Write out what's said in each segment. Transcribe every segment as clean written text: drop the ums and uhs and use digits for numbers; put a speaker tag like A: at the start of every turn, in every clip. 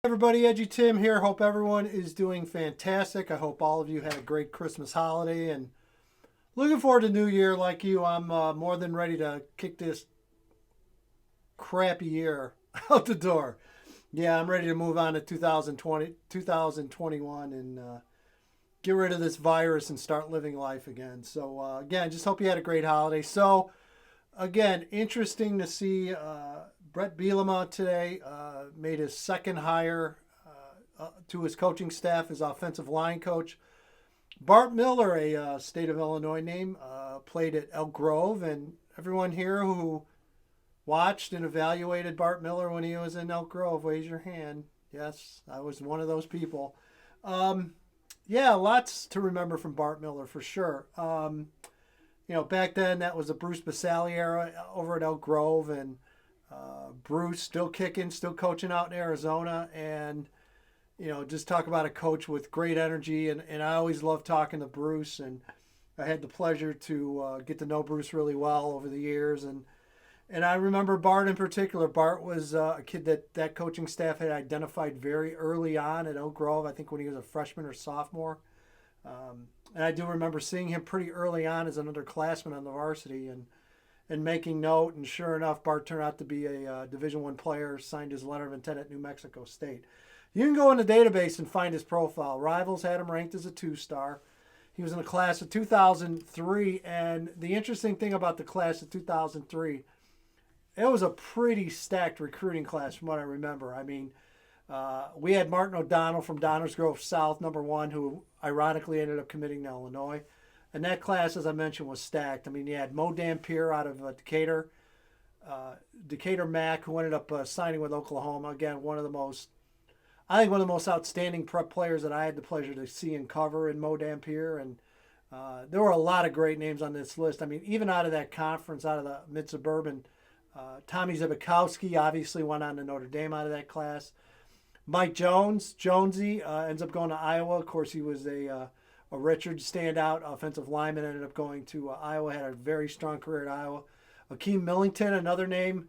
A: Everybody, Edgy Tim here. Hope everyone is doing fantastic. I hope all of you had a great Christmas holiday and looking forward to New Year like you. I'm more than ready to kick this crappy year out the door. Yeah, I'm ready to move on to 2020, 2021 and get rid of this virus and start living life again. So, again, just hope you had a great holiday. So, again, interesting to see Brett Bielema today made his second hire to his coaching staff as offensive line coach. Bart Miller, a state of Illinois name, played at Elk Grove, and everyone here who watched and evaluated Bart Miller when he was in Elk Grove, raise your hand. Yes, I was one of those people. Yeah, lots to remember from Bart Miller for sure. Back then that was the Bruce Basali era over at Elk Grove, and Bruce still kicking, still coaching out in Arizona, and just talk about a coach with great energy, and I always loved talking to Bruce, and I had the pleasure to get to know Bruce really well over the years, and I remember Bart in particular. Bart was a kid that coaching staff had identified very early on at Elk Grove, I think when he was a freshman or sophomore. And I do remember seeing him pretty early on as an underclassman on the varsity and making note. And sure enough, Bart turned out to be a Division I player, signed his letter of intent at New Mexico State. You can go in the database and find his profile. Rivals had him ranked as a 2-star. He was in the class of 2003. And the interesting thing about the class of 2003, it was a pretty stacked recruiting class from what I remember. I mean, we had Martin O'Donnell from Downers Grove South, number 1, who ironically ended up committing to Illinois. And that class, as I mentioned, was stacked. I mean, you had Mo Dampier out of Decatur, Decatur Mack, who ended up signing with Oklahoma. Again, one of the most outstanding prep players that I had the pleasure to see and cover in Mo Dampier. And there were a lot of great names on this list. I mean, even out of that conference, out of the mid-suburban, Tommy Zbikowski obviously went on to Notre Dame out of that class. Mike Jonesy, ends up going to Iowa. Of course, he was a Richard standout offensive lineman, ended up going to Iowa, had a very strong career at Iowa. Akeem Millington, another name,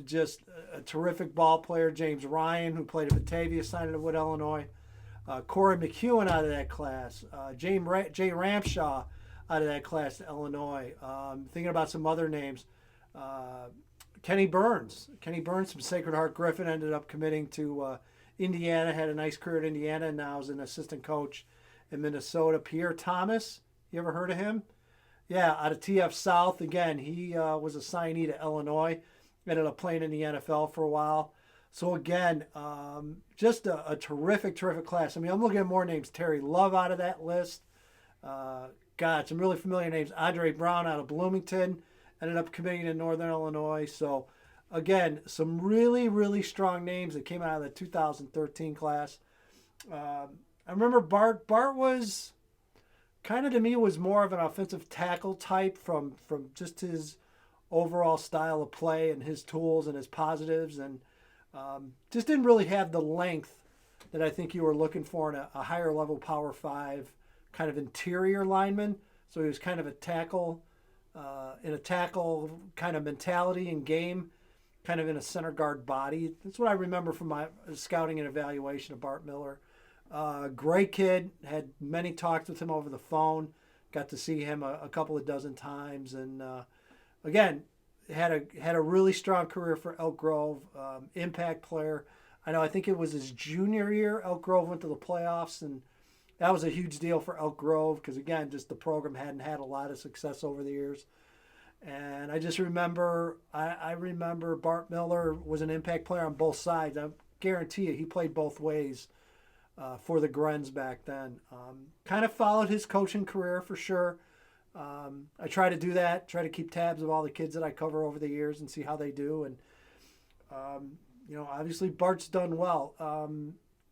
A: just a terrific ball player. James Ryan, who played at Batavia, signed at Wood, Illinois. Corey McEwen out of that class. Jay Ramshaw out of that class at Illinois. Thinking about some other names. Kenny Burns from Sacred Heart Griffin ended up committing to Indiana, had a nice career at Indiana, and now is an assistant coach in Minnesota. Pierre Thomas, you ever heard of him? Yeah, out of TF South. Again, he was a signee to Illinois, ended up playing in the NFL for a while. So again, just a terrific class. I mean, I'm looking at more names. Terry Love out of that list. Some really familiar names. Andre Brown out of Bloomington, ended up committing in Northern Illinois. So, again, some really strong names that came out of the 2013 class. I remember Bart was kind of, to me, was more of an offensive tackle type from just his overall style of play and his tools and his positives, and just didn't really have the length that I think you were looking for in a higher level Power 5 kind of interior lineman. So he was kind of a tackle, in a tackle kind of mentality and game, kind of in a center guard body. That's what I remember from my scouting and evaluation of Bart Miller. Great kid, had many talks with him over the phone, got to see him a couple of dozen times, and again, had a really strong career for Elk Grove, impact player. I think it was his junior year, Elk Grove went to the playoffs, and that was a huge deal for Elk Grove because, again, just the program hadn't had a lot of success over the years. And I just remember, I remember Bart Miller was an impact player on both sides. I guarantee you he played both ways for the Grens back then. Kind of followed his coaching career for sure. I try to do that, try to keep tabs of all the kids that I cover over the years and see how they do. And, obviously Bart's done well.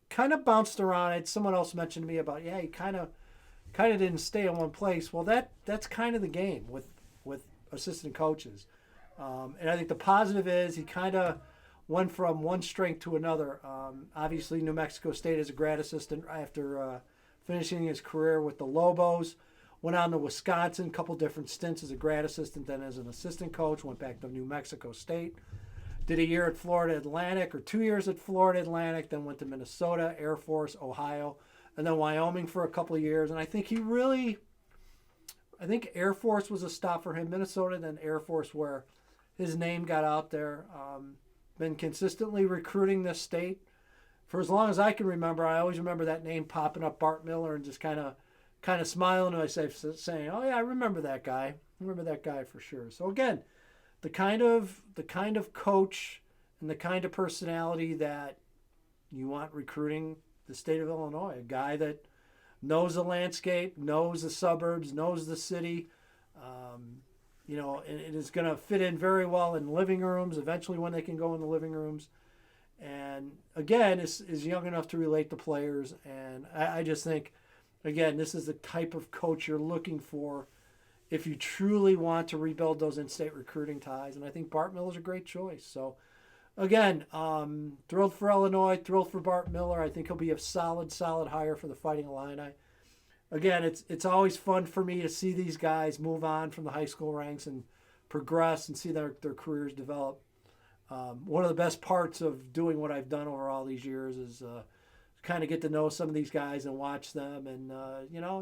A: Kind of bounced around. Someone else mentioned to me about, he kind of didn't stay in one place. Well, that's kind of the game with assistant coaches. And I think the positive is he kind of went from one strength to another. Obviously, New Mexico State as a grad assistant after finishing his career with the Lobos. Went on to Wisconsin, a couple different stints as a grad assistant, then as an assistant coach. Went back to New Mexico State. Did a year at Florida Atlantic, or 2 years at Florida Atlantic, then went to Minnesota, Air Force, Ohio, and then Wyoming for a couple of years. And I think I think Air Force was a stop for him. Minnesota, then Air Force, where his name got out there. Been consistently recruiting this state for as long as I can remember. I always remember that name popping up, Bart Miller, and just kind of smiling to myself, saying, "Oh yeah, I remember that guy. I remember that guy for sure." So again, the kind of coach and the kind of personality that you want recruiting the state of Illinois. A guy that knows the landscape, knows the suburbs, knows the city. And it is going to fit in very well in living rooms, eventually when they can go in the living rooms. And again, is young enough to relate to players. And I just think, again, this is the type of coach you're looking for if you truly want to rebuild those in-state recruiting ties. And I think Bart Miller's a great choice. So again, thrilled for Illinois, thrilled for Bart Miller. I think he'll be a solid hire for the Fighting Illini. Again, it's always fun for me to see these guys move on from the high school ranks and progress and see their careers develop. One of the best parts of doing what I've done over all these years is kind of get to know some of these guys and watch them. And,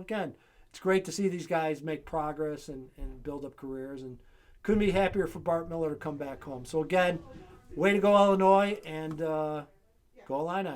A: again, it's great to see these guys make progress and build up careers. And couldn't be happier for Bart Miller to come back home. So, again, way to go, Illinois, and go Illini.